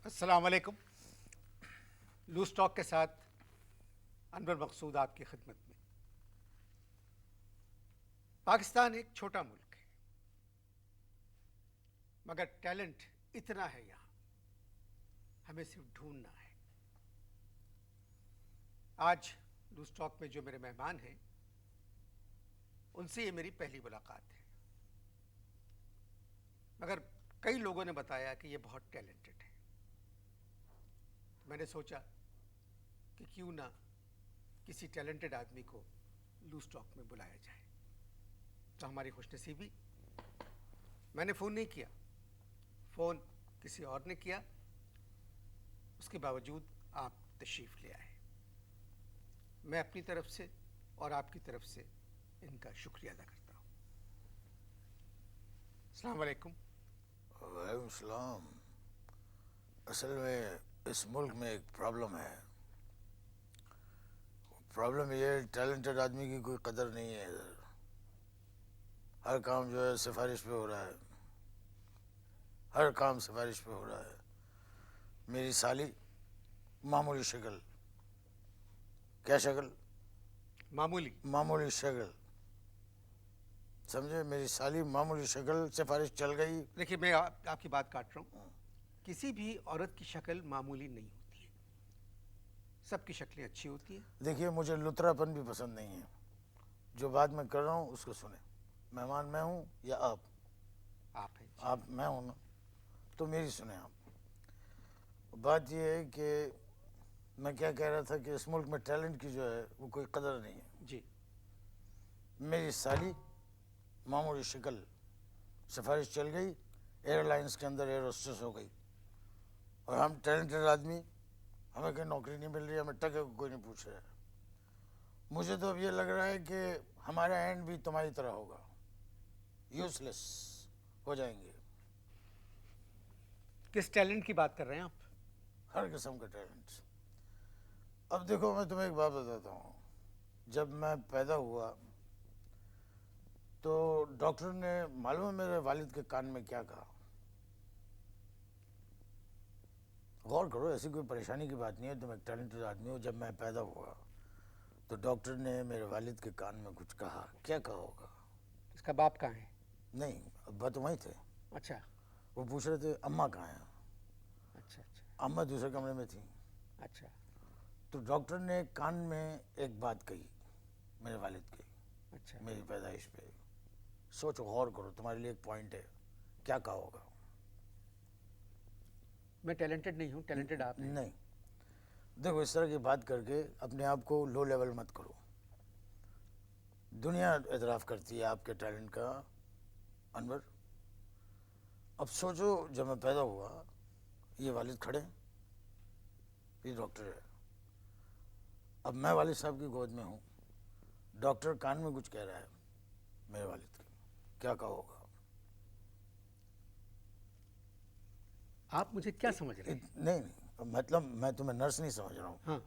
अस्सलाम वालेकुम। Loose talk के साथ अनवर मकसूद आपकी खिदमत में। पाकिस्तान एक छोटा मुल्क है, मगर टैलेंट इतना है यहाँ, हमें सिर्फ ढूंढना है। आज लूज टॉक में जो मेरे मेहमान हैं, उनसे ये मेरी पहली मुलाकात है, मगर कई लोगों ने बताया कि ये बहुत टैलेंटेड है। मैंने सोचा कि क्यों ना किसी टैलेंटेड आदमी को लूज टॉक में बुलाया जाए। तो हमारी खुशनसीबी, मैंने फ़ोन नहीं किया, फ़ोन किसी और ने किया, उसके बावजूद आप तशरीफ़ ले आए। मैं अपनी तरफ से और आपकी तरफ से इनका शुक्रिया अदा करता हूँ। अस्सलाम वालेकुम। वालेकुम सलाम। असल में इस मुल्क में एक प्रॉब्लम है। प्रॉब्लम ये है, टैलेंटेड आदमी की कोई कदर नहीं है इधर। हर काम जो है सिफारिश पे हो रहा है, हर काम सिफारिश पे हो रहा है। मेरी साली मामूली शक्ल, क्या शक्ल? मामूली। मामूली शक्ल, समझे? मेरी साली मामूली शक्ल, सिफारिश चल गई। देखिए, मैं आपकी बात काट रहा हूँ। किसी भी औरत की शक्ल मामूली नहीं होती है, सबकी शक्लें अच्छी होती हैं। देखिए, मुझे लुतरापन भी पसंद नहीं है। जो बात मैं कर रहा हूँ उसको सुने। मेहमान मैं हूँ या आप? आप हैं। आप मैं हूँ ना, तो मेरी सुने आप। बात यह है कि मैं क्या कह रहा था कि इस मुल्क में टैलेंट की जो है वो कोई कदर नहीं है। जी। मेरी साली मामूली शक्ल, सिफारिश चल गई, एयरलाइंस के अंदर एयर होस्टेस हो गई, और हम टैलेंटेड आदमी, हमें कोई नौकरी नहीं मिल रही, हमें टके को कोई नहीं पूछ रहा है। मुझे तो अब ये लग रहा है कि हमारा एंड भी तुम्हारी तरह होगा, यूजलेस हो जाएंगे। किस टैलेंट की बात कर रहे हैं आप? हर किस्म का टैलेंट। अब देखो, मैं तुम्हें एक बात बताता हूँ। जब मैं पैदा हुआ तो डॉक्टर ने, मालूम है मेरे वालिद के कान में क्या कहा? गौर करो, ऐसी कोई परेशानी की बात नहीं है, तुम एक टैलेंटेड आदमी हो। जब मैं पैदा हुआ तो डॉक्टर ने मेरे वालिद के कान में कुछ कहा। क्या कहा होगा? इसका बाप कहाँ है? नहीं, अब्बा तो वहीं थे। अच्छा वो पूछ रहे थे अम्मा कहाँ हैं। अच्छा। अच्छा अम्मा दूसरे कमरे में थी। अच्छा। तो डॉक्टर ने कान में एक बात कही मेरे वालिद की, अच्छा। मेरी पैदाइश पे। सोचो, गौर करो, तुम्हारे लिए एक पॉइंट है। क्या कहा होगा? मैं टैलेंटेड नहीं हूँ, टैलेंटेड आप हैं। नहीं, देखो, इस तरह की बात करके अपने आप को लो लेवल मत करो। दुनिया एतराफ़ करती है आपके टैलेंट का, अनवर। अब सोचो, जब मैं पैदा हुआ, ये वालिद खड़े हैं, ये डॉक्टर है। अब मैं वालिद साहब की गोद में हूँ, डॉक्टर कान में कुछ कह रहा है मेरे वालिद के। क्या कहा होगा? आप मुझे क्या समझ रहे हैं? नहीं नहीं, मतलब मैं तुम्हें नर्स नहीं समझ रहा हूँ। हाँ।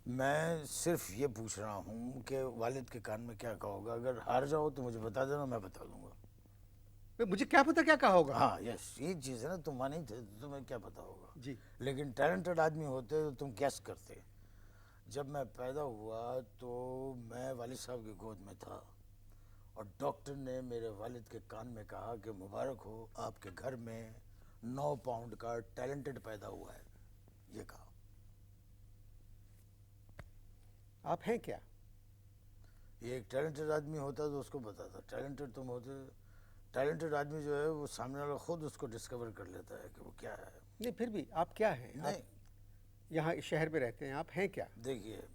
मैं सिर्फ ये पूछ रहा हूँ कि वालिद के कान में क्या कहा होगा। अगर हार जाओ तो मुझे बता देना, मैं बता दूंगा। मुझे क्या पता क्या कहा होगा। हाँ, यस, ये चीज़ है ना, तुम वहाँ नहीं थे तो तुम्हें क्या पता होगा। जी। लेकिन टैलेंटेड आदमी होते तो तुम गैस करते। जब मैं पैदा हुआ तो मैं वालिद साहब की गोद में था, और डॉक्टर ने मेरे वालिद के कान में कहा कि मुबारक हो, आपके घर में 9 पाउंड का टैलेंटेड पैदा हुआ है। ये कहा। आप हैं क्या? ये एक टैलेंटेड आदमी होता तो उसको बताता। टैलेंटेड तुम होते। टैलेंटेड आदमी जो है वो सामने वाला खुद उसको डिस्कवर कर लेता है कि वो क्या है। नहीं, फिर भी आप क्या हैं? आप नहीं, यहाँ इस शहर में रहते हैं, आप हैं क्या? देखिए,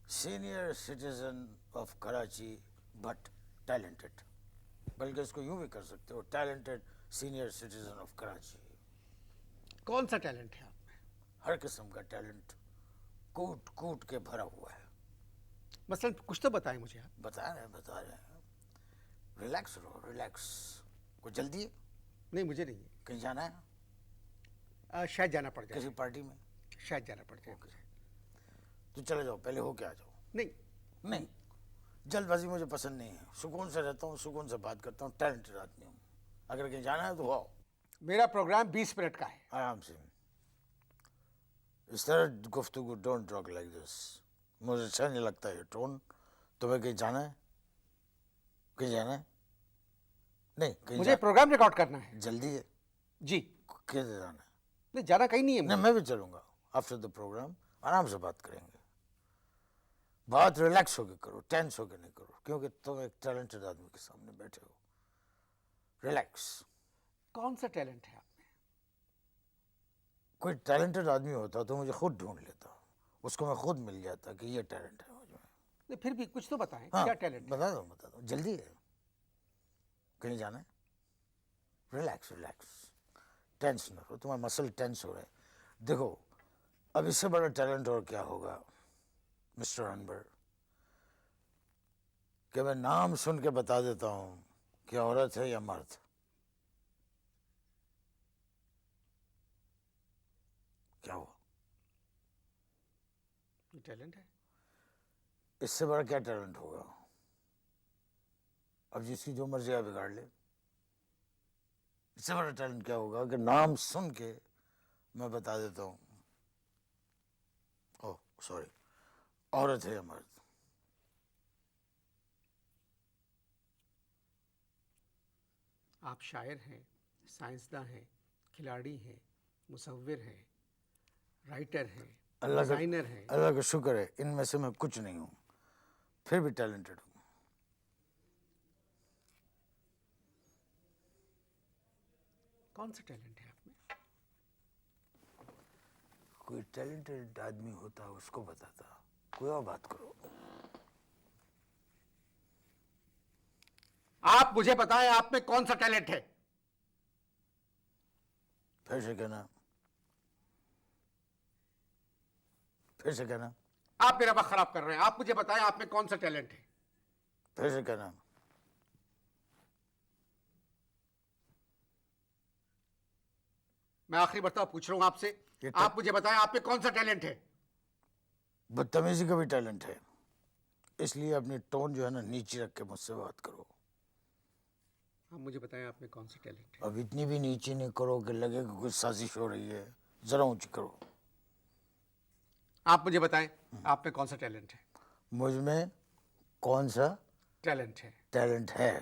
senior citizen of Karachi but talented, बल्कि इसको यूं भी कर सकते हो, talented senior citizen of Karachi. कौन सा टैलेंट है आप में? हर किस्म का टैलेंट कूट कूट के भरा हुआ है। मसलन कुछ तो बताएं मुझे आप। बता रहे हैं। रिलैक्स रहो, रिलैक्स। कोई जल्दी है? नहीं, मुझे नहीं है। कहीं जाना है? शायद जाना पड़ जाए। किसी पार्टी में? शायद जाना पड़ जाए ओके। मुझे। तो चले जाओ, पहले हो के आ जाओ। नहीं। नहीं, जल्दबाजी मुझे पसंद नहीं है। सुकून से रहता हूँ, सुकून से बात करता हूँ, टैलेंटेड आदमी हूँ। अगर कहीं जाना है तो आओ। मेरा प्रोग्राम 20 मिनट का है। आराम से। इस तरह गुफ्तगू डोंट टॉक लाइक दिस। मुझे अच्छा नहीं लगता ये टोन। तुम्हें कहीं जाना है? कहीं जाना है? नहीं कहीं मुझे प्रोग्राम रिकॉर्ड करना है। जल्दी है? जी। कैसे जाना है? नहीं, जाना कहीं नहीं है नहीं मुझे। मैं भी चलूंगा। आफ्टर द प्रोग्राम आराम से बात करेंगे। बात रिलैक्स होकर करो, टेंस होकर नहीं करो, क्योंकि तुम एक टैलेंटेड आदमी के सामने बैठे हो। रिलैक्स। कौन सा टैलेंट है आप में? कोई टैलेंटेड आदमी होता तो मुझे खुद ढूंढ लेता, उसको मैं खुद मिल जाता कि ये टैलेंट है मुझ में। नहीं, फिर भी कुछ तो बताएं, हाँ क्या टैलेंट है? बता दो जल्दी है। कहीं जाना है? Relax relax. टेंस ना हो, तुम्हारे मसल टेंस हो रहे हैं। देखो अब इससे बड़ा टैलेंट और क्या होगा मिस्टर अनवर, कि मैं नाम सुन के बता देता हूं कि औरत है या मर्द। क्या हुआ? ये टैलेंट है? इससे बड़ा क्या टैलेंट होगा? अब जिसकी जो मर्जी है बिगाड़ ले। इससे बड़ा टैलेंट क्या होगा कि नाम सुन के मैं बता देता हूं, ओह सॉरी, औरत है या मर्द। आप शायर हैं, साइंसदान हैं, खिलाड़ी हैं, मुसव्विर हैं, राइटर हैं, डिजाइनर हैं। अल्लाह का शुक्र है इनमें से मैं कुछ नहीं हूं, फिर भी टैलेंटेड हूं। कौन सा टैलेंट है आप में? कोई टैलेंटेड आदमी होता उसको बताता। कोई और बात करो। आप मुझे बताएं, आप में कौन सा टैलेंट है? फिर से कहना, फिर से कहना, आप मेरा वक्त खराब कर रहे हैं। आप मुझे बताएं, आप में कौन सा टैलेंट है? फिर से कहना। मैं आखिरी मर्तबा पूछ रहा हूं आपसे, आप मुझे बताएं, आप में कौन सा टैलेंट है? बदतमीजी का भी टैलेंट है, इसलिए अपनी टोन जो है ना नीचे रख के मुझसे बात करो। आप मुझे बताएं, आप में कौन सा टैलेंट है? अब इतनी भी नीचे नहीं करो कि लगे कि कुछ साजिश हो रही है, जरा ऊंची करो। आप मुझे बताएं, आप में कौन सा टैलेंट है? मुझ में कौन सा टैलेंट है? टैलेंट है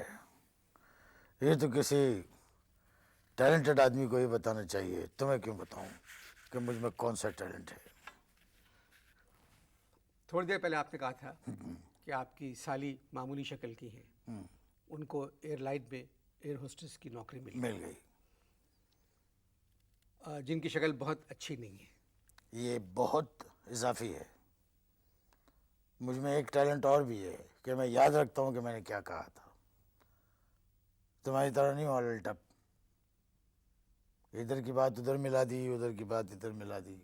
ये तो किसी टैलेंटेड आदमी को ही बताना चाहिए। तुम्हें क्यों बताऊं कि मुझ में कौन सा टैलेंट है? थोड़ी देर पहले आपने कहा था कि आपकी साली मामूली शक्ल की है, उनको एयरलाइन में एयर होस्टेस की नौकरी मिली, मिल गई। जिनकी शक्ल बहुत अच्छी नहीं है। ये बहुत इजाफी है। मुझ में एक टैलेंट और भी है कि मैं याद रखता हूँ कि मैंने क्या कहा था। तुम्हारी तरह नहीं हूँ उल्टा, इधर की बात उधर मिला दी, उधर की बात इधर मिला दी।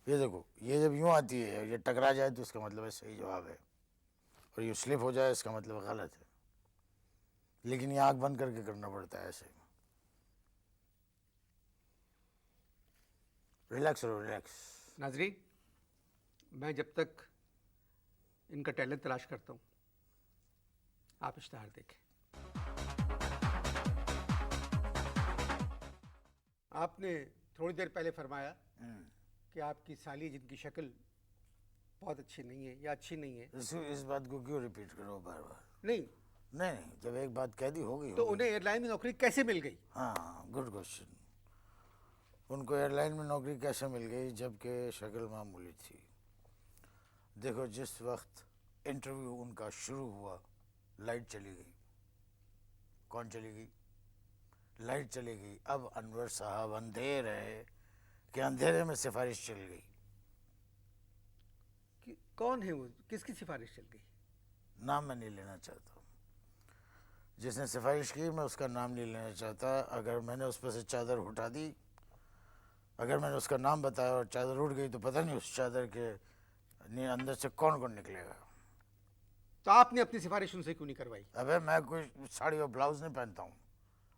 ये देखो, ये जब यूं आती है, ये टकरा जाए तो इसका मतलब है सही जवाब है, और ये स्लिप हो जाए इसका मतलब गलत है। लेकिन ये आंख बंद करके करना पड़ता है ऐसे। रिलैक्स रहो, रिलैक्स। नाजरीन, मैं जब तक इनका टैलेंट तलाश करता हूँ, आप इश्तहार देखें। आपने थोड़ी देर पहले फरमाया कि आपकी साली जिनकी शक्ल बहुत अच्छी नहीं है या अच्छी नहीं है, इस बात को क्यों रिपीट करो बार बार? नहीं नहीं, जब एक बात कह दी होगी तो उन्हें एयरलाइन में नौकरी कैसे मिल गई? हाँ गुड क्वेश्चन। उनको एयरलाइन में नौकरी कैसे मिल गई जबकि शक्ल मामूली थी? देखो, जिस वक्त इंटरव्यू उनका शुरू हुआ लाइट चली गई। कौन चली गई? लाइट चली गई। अब अनवर साहब अंधेर है कि अंधेरे में सिफारिश चल गई। कौन है वो? किसकी सिफारिश चल गई? नाम मैं नहीं लेना चाहता। जिसने सिफारिश की मैं उसका नाम नहीं लेना चाहता। अगर मैंने उस पर से चादर उठा दी, अगर मैंने उसका नाम बताया और चादर उठ गई तो पता नहीं उस चादर के अंदर से कौन कौन निकलेगा। तो आपने अपनी सिफारिश उनसे क्यों नहीं करवाई? अबे मैं कोई साड़ी और ब्लाउज नहीं पहनता हूँ।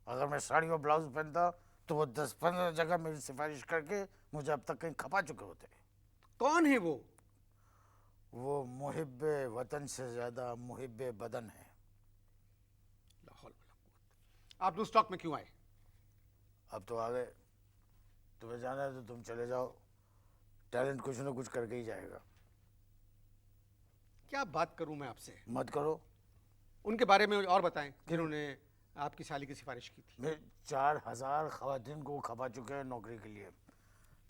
अगर मैं साड़ी और ब्लाउज पहनता तो वो 10-15 जगह मेरी सिफारिश करके मुझे अब तक कहीं खपा चुके होते। कौन है वो? वो मुहिब्बे वतन से ज़्यादा मुहिब्बे बदन है। लाहौल वला कुव्वत। आप लूज टॉक में क्यों आए? अब तो आ गए, तुम्हें जाना है तो तुम चले जाओ, टैलेंट कुछ ना कुछ करके ही जाएगा। क्या बात करूं मैं आपसे? मत करो। उनके बारे में और बताएं जिन्होंने आपकी साली की सिफारिश की थी। मैं 4000 खवातीन को खपा चुके हैं नौकरी के लिए।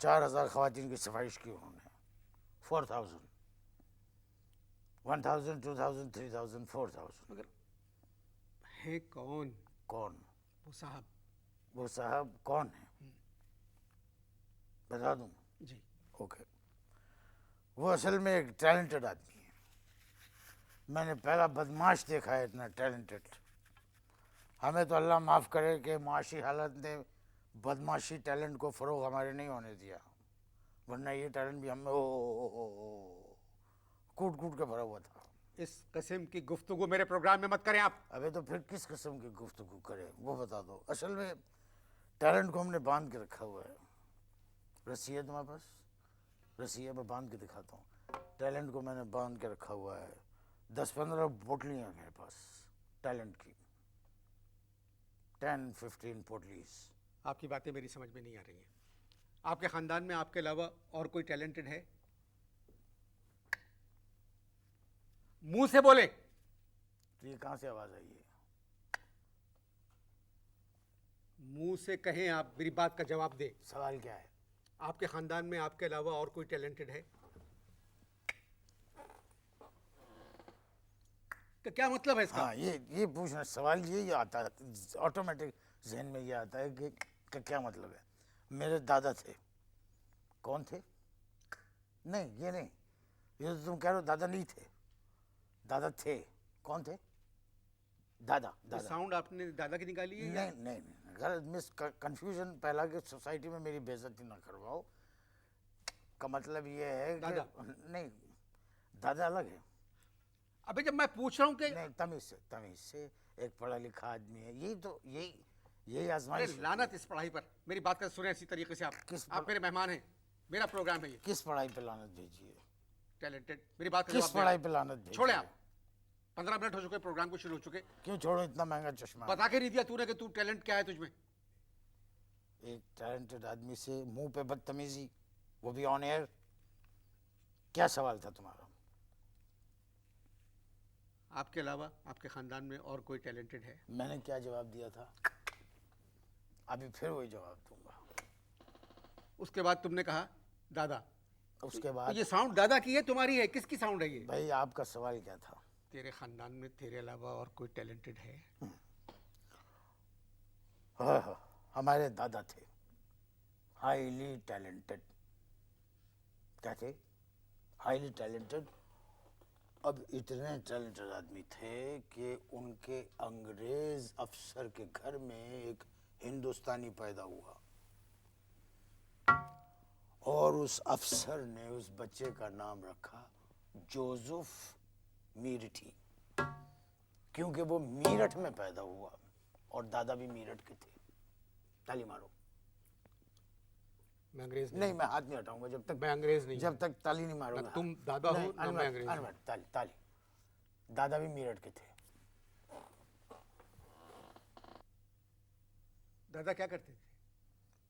4000 खवातीन की सिफारिश की उन्होंने। 4000, 1000, 2000, 3000, 4000। मगर है कौन कौन? वो साहब? वो साहब कौन है बता दूं? जी। ओके, वो असल में एक टैलेंटेड आदमी है। मैंने पहला बदमाश देखा है इतना टैलेंटेड। हमें तो अल्लाह माफ़ करे कि माशी हालत ने बदमाशी टैलेंट को फ़रोग हमारे नहीं होने दिया, वरना ये टैलेंट भी हमें कूट कूट के भरा हुआ था। इस किस्म की गुफ्तगू मेरे प्रोग्राम में मत करें आप। अबे तो फिर किस किस्म की गुफ्तगू करें वो बता दो। असल में टैलेंट को हमने बांध के रखा हुआ है। रस्सी है तुम्हारे पास? रस्सी है, मैं बांध के दिखाता हूँ। टैलेंट को मैंने बांध के रखा हुआ है। 10-15 पोटलियाँ हैं मेरे पास टैलेंट की, 10-15 पोटलीज। आपकी बातें मेरी समझ में नहीं आ रही हैं। आपके खानदान में आपके अलावा और कोई टैलेंटेड है? मुंह से बोले। तो ये कहाँ से आवाज़ आई है? मुंह से कहें, आप मेरी बात का जवाब दें। सवाल क्या है? आपके खानदान में आपके अलावा और कोई टैलेंटेड है? तो क्या मतलब है इसका? हाँ, ये पूछना सवाल ये आता है ऑटोमेटिक जहन में, ये आता है कि क्या मतलब है। मेरे दादा थे। कौन थे? नहीं ये नहीं, ये तो तुम कह रहे हो दादा नहीं थे। दादा थे। कौन थे? दादा ये दादा। साउंड आपने दादा की निकाली है या? नहीं नहीं नहीं, गलत मिस कंफ्यूजन पहला कि सोसाइटी में मेरी बेइज्जती ना करवाओ का मतलब ये है कि दादा। नहीं, दादा अलग है। अबे जब मैं पूछ रहा हूँ कि नहीं, तमीज से एक पढ़ा लिखा आदमी है। यही तो यही अरे आजमाइश होती है। लानत इस पढ़ाई पर। मेरी बात कर सुने इसी तरीके से। आप मेरे मेहमान हैं, मेरा प्रोग्राम है ये। किस पढ़ाई पे लानत भेजी है? टैलेंटेड, मेरी बात का किस जवाब दें पढ़ाई आप। पे लानत भेजी छोड़े है? आप। 15 मिनट हो चुके प्रोग्राम को शुरू हो चुके। क्यों छोड़ो? इतना महंगा चश्मा बता के नहीं दिया तूने कि तू टैलेंट क्या है तुझमें? एक टैलेंटेड आदमी से मुंह पे बदतमीजी, वो भी ऑन एयर। क्या सवाल था तुम्हारा? आपके अलावा आपके खानदान में और कोई टैलेंटेड है? मैंने क्या जवाब दिया था? अभी फिर वही जवाब दूंगा। उसके बाद तुमने कहा दादा। उसके तो बाद ये साउंड दादा की है तुम्हारी है? किसकी साउंड है ये? भाई आपका सवाल क्या था? तेरे खानदान में तेरे अलावा और कोई टैलेंटेड है? हाँ, हमारे दादा थे हाईली टैलेंटेड। क्या थे? Highly talented. अब इतने टैलेंटेड आदमी थे कि उनके अंग्रेज अफसर के घर में एक हिंदुस्तानी पैदा हुआ और उस अफसर ने उस बच्चे का नाम रखा जोसेफ मीरठी, क्योंकि वो मीरठ में पैदा हुआ और दादा भी मीरठ के थे। ताली मारो। मैं अंग्रेज नहीं, मैं हाथ नहीं हटाऊंगा जब तक, मैं अंग्रेज नहीं जब तक ताली नहीं मारोगे। ना तुम दादा हो, नहीं, ना मैं अंग्रेज हूं। अनवर, ताली ताली। दादा भी मीरठ के थे। दादा क्या करते थे?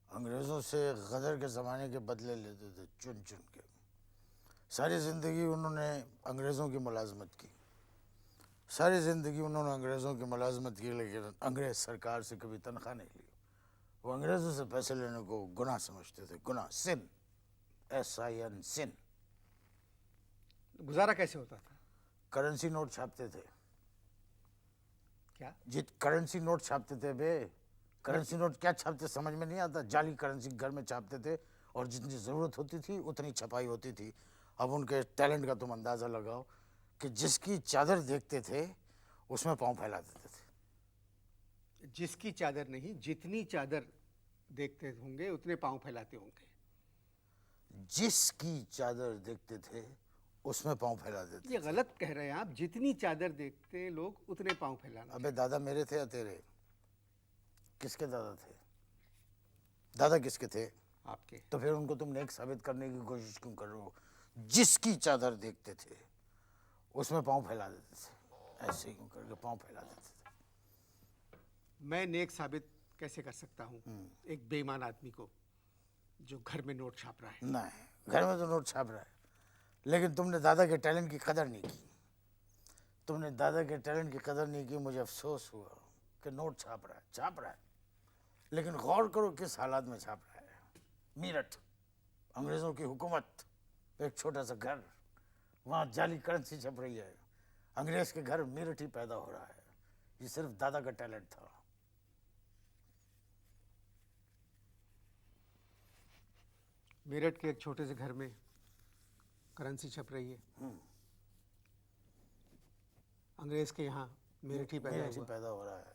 अंग्रेज़ों से गदर के ज़माने के बदले लेते थे चुन चुन के। सारी ज़िंदगी उन्होंने अंग्रेज़ों की मुलाजमत की। सारी ज़िंदगी उन्होंने अंग्रेज़ों की मुलाजमत की, लेकिन अंग्रेज़ सरकार से कभी तनख्वाह नहीं ली। वो अंग्रेज़ों से पैसे लेने को गुनाह समझते थे। गुनाह, सिन, SIN, सिन। गुजारा कैसे होता था? करेंसी नोट छापते थे। क्या? करेंसी नोट छापते थे बे। करेंसी नोट क्या छापते समझ में नहीं आता। जाली करेंसी घर में छापते थे और जितनी ज़रूरत होती थी उतनी छपाई होती थी। अब उनके टैलेंट का तुम अंदाज़ा लगाओ कि जिसकी चादर देखते थे उसमें पाँव फैला देते थे। जिसकी चादर नहीं, जितनी चादर देखते होंगे उतने पांव फैलाते होंगे। जिसकी चादर देखते थे उसमें पाँव फैला देते। ये गलत कह रहे हैं आप। जितनी चादर देखते लोग उतने पांव फैलाना। अबे दादा मेरे थे या तेरे? किसके दादा थे? दादा किसके थे? आपके। तो फिर उनको तुम नेक साबित करने की कोशिश क्यों कर रहे हो? जिसकी चादर देखते थे उसमें पाँव फैला देते थे। ऐसे ही क्यों करके पाँव फैला देते थे। मैं नेक साबित कैसे कर सकता हूँ एक बेईमान आदमी को जो घर में नोट छाप रहा है? नहीं, घर में तो नोट छाप रहा है, लेकिन तुमने दादा के टैलेंट की कदर नहीं की। तुमने दादा के टैलेंट की कदर नहीं की। मुझे अफसोस हुआ कि नोट छाप रहा है, लेकिन गौर करो किस हालात में छाप रहा है। मीरठ, अंग्रेज़ों की हुकूमत, एक छोटा सा घर, वहाँ जाली करेंसी छप रही है। अंग्रेज़ के घर मीरठ ही पैदा हो रहा है। ये सिर्फ दादा का टैलेंट था। मेरठ के एक छोटे से घर में करेंसी छप रही है। अंग्रेज के यहाँ मेरठ ही पैदा मीरठ ही हुआ। पैदा हो रहा है।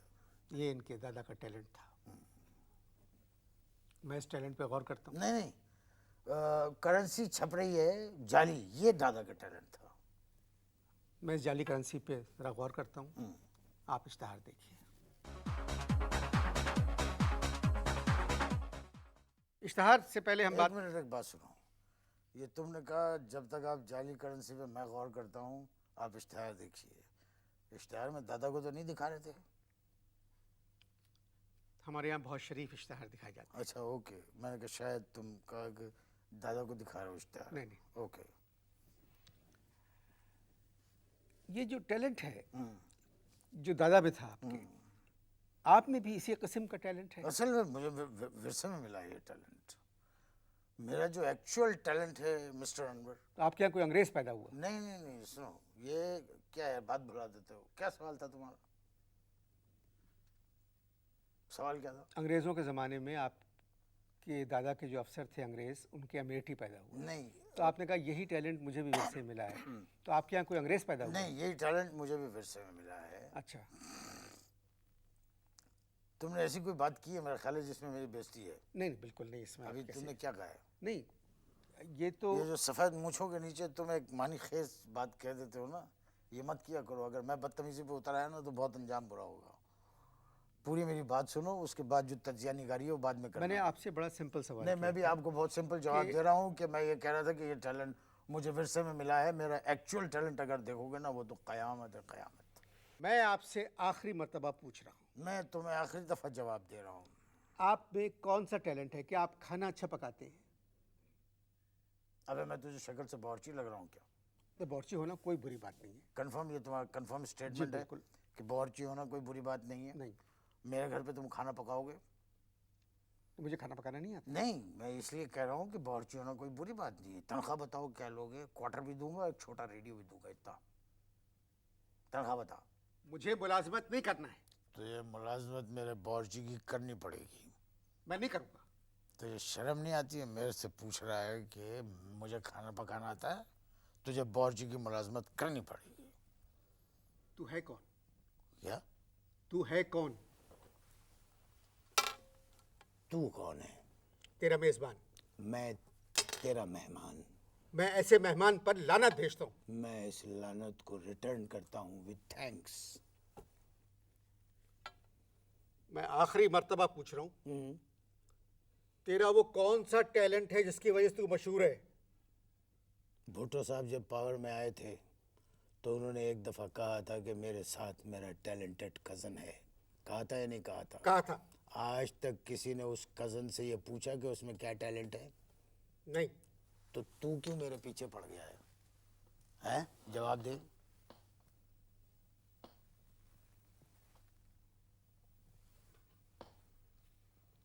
ये इनके दादा का टैलेंट था। मैं इस टैलेंट पे गौर करता हूँ। नहीं, करेंसी छप रही है जाली, ये दादा का टैलेंट था। मैं इस जाली करेंसी पे ज़रा गौर करता हूँ। आप इश्तहार देखिए। इश्तहार से पहले हम एक मिनट, एक बात सुनो। ये तुमने कहा जब तक आप जाली करेंसी पे मैं गौर करता हूँ आप इश्तहार देखिए। इश्तहार में दादा को तो नहीं दिखा रहे थे? हमारे यहाँ बहुत शरीफ इश्तहार दिखाए जाते हैं। अच्छा, ओके। मैंने कहा शायद तुम कहा कि दादा को दिखा रहे हो इश्तहार। नहीं, नहीं। ओके। ये जो टैलेंट है जो दादा में था आपके, आप में भी इसी किस्म का टैलेंट है? असल में मुझे विरसे में मिला ये टैलेंट। मेरा जो एक्चुअल टैलेंट है मिस्टर अनवर। तो आपके यहाँ कोई अंग्रेज पैदा हुआ? नहीं नहीं नहीं, सुनो, ये क्या है, बात भुला देते हो। क्या सवाल था तुम्हारा? सवाल क्या था? अंग्रेज़ों के ज़माने में आपके दादा के जो अफसर थे अंग्रेज़, उनके अमेठी पैदा हुआ। नहीं, तो आपने कहा यही टैलेंट मुझे भी विरसे मिला है। तो आपके यहाँ कोई अंग्रेज़ पैदा हुआ? नहीं, यही टैलेंट मुझे भी विरसे में मिला है। अच्छा। तुमने ऐसी कोई बात की है मेरा ख्याल है जिसमें मेरी बेइज्जती है? नहीं, नहीं, बिल्कुल नहीं। इसमें अभी आप कैसे? तुमने क्या कहा है? नहीं, ये तो ये जो सफ़ेद मूंछों के नीचे तुम एक मानी खेज बात कह देते हो ना, ये मत किया करो। अगर मैं बदतमीजी पे उतर आया ना तो बहुत अंजाम बुरा होगा। पूरी मेरी बात सुनो, उसके बाद जो तजिया निगारी है वो बाद में करना। मैंने आपसे बड़ा सिंपल सवाल नहीं, किया। मैं भी आपको बहुत सिंपल जवाब दे रहा हूँ कि मैं ये कह रहा था कि ये टैलेंट मुझे विरसे में मिला है। मेरा एक्चुअल टैलेंट अगर देखोगे ना वो तो क़यामत है, क़यामत। मैं आपसे आखिरी मर्तबा पूछ रहा हूँ, मैं तुम्हें आखिरी दफ़ा जवाब दे रहा हूँ। आप में कौन सा टैलेंट है कि आप खाना अच्छा पकाते हैं? अबे मैं तुझे शक्ल से बावर्ची लग रहा हूँ क्या? तो बावर्ची होना कोई बुरी बात नहीं है। कंफर्म, ये तुम्हारा कंफर्म स्टेटमेंट है बिल्कुल। कि बावर्ची होना कोई बुरी बात नहीं है? नहीं, मेरे घर पे तुम खाना पकाओगे? तो मुझे खाना पकाना नहीं आता। नहीं, मैं इसलिए कह रहा हूँ कि बावर्ची होना कोई बुरी बात नहीं है। तनख्वाह बताओ क्या लोगे? क्वार्टर भी दूंगा, एक छोटा रेडियो भी दूंगा, इतना। तनख्वाह बता। मुझे मुलाजमत नहीं करना है। तो ये मुलाजमत मेरे बावर्ची की करनी पड़ेगी। मैं नहीं करूँगा। तो ये शर्म नहीं आती है? मेरे से पूछ रहा है कि मुझे खाना पकाना आता है, तुझे बावर्ची की मुलाजमत करनी पड़ेगी। तू है कौन? क्या? तू है कौन? तू कौन है? तेरा मेज़बान। मैं तेरा मेहमान। मैं ऐसे मेहमान पर लानत भेजता हूँ। मैं इस लानत को रिटर्न करता हूँ विद थैंक्स। मैं आखिरी मर्तबा पूछ रहा हूँ, तेरा वो कौन सा टैलेंट है जिसकी वजह से तू मशहूर है? भुट्टो साहब जब पावर में आए थे तो उन्होंने एक दफ़ा कहा था कि मेरे साथ मेरा टैलेंटेड कज़न है। कहा था या नहीं कहा था? कहा था। आज तक किसी ने उस कज़न से ये पूछा कि उसमें क्या टैलेंट है? नहीं। तो तू क्यों मेरे पीछे पड़ गया है? हैं? जवाब दे।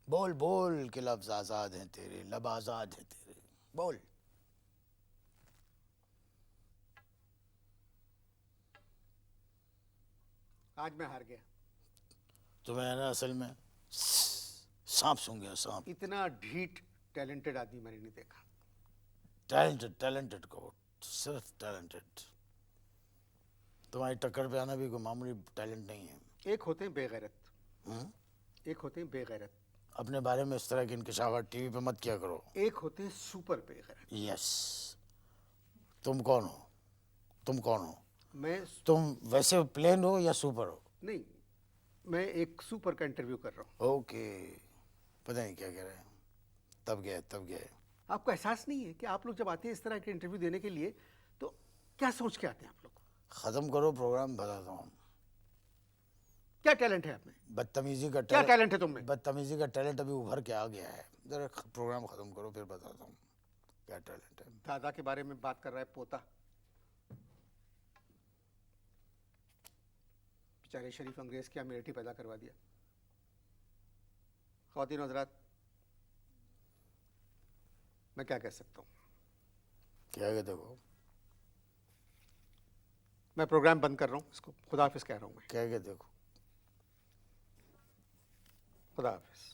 बोल बोल के लफ्ज़ आज़ाद हैं तेरे, लब आज़ाद है तेरे, बोल। आज मैं हार गया। तुम्हें है ना असल में सांप सूंघ गया, सांप। इतना ढीठ टैलेंटेड आदमी मैंने नहीं देखा। टैलेंटेड, टैलेंटेड को सिर्फ टैलेंटेड। तुम्हारी टक्कर पे आना भी कोई मामूली टैलेंट नहीं है। एक होते हैं बेगैरत, एक होते हैं बेगैरत, अपने बारे में इस तरह की इंकशाफात टीवी पे मत किया करो। एक होते हैं सुपर बेगैरत। यस। तुम कौन हो? तुम कौन हो? मैं तुम वैसे प्लेन हो या सुपर हो? नहीं, मैं एक सुपर का इंटरव्यू कर रहा हूँ। ओके, पता नहीं क्या कह रहे हैं। तब गए। आपको एहसास नहीं है कि आप लोग जब आते हैं इस तरह के इंटरव्यू देने के लिए तो क्या सोच के आते हैं आप लोग? ख़त्म करो प्रोग्राम, बताता हूँ। क्या टैलेंट है आप में? बदतमीजी का क्या टैलेंट है तुम में? बदतमीजी का टैलेंट अभी उभर के आ गया है। जरा प्रोग्राम खत्म करो फिर बताता हूँ क्या टैलेंट है। दादा के बारे में बात कर रहा है पोता। बेचारे शरीफ अंग्रेज की अमेरिटी पैदा करवा दिया। ख्वातीन हज़रात, मैं क्या कह सकता हूँ? क्या कहते हो? मैं प्रोग्राम बंद कर रहा हूँ, इसको खुदा हाफिज कह रहा हूँ मैं। क्या कहते हो? खुदा हाफिज।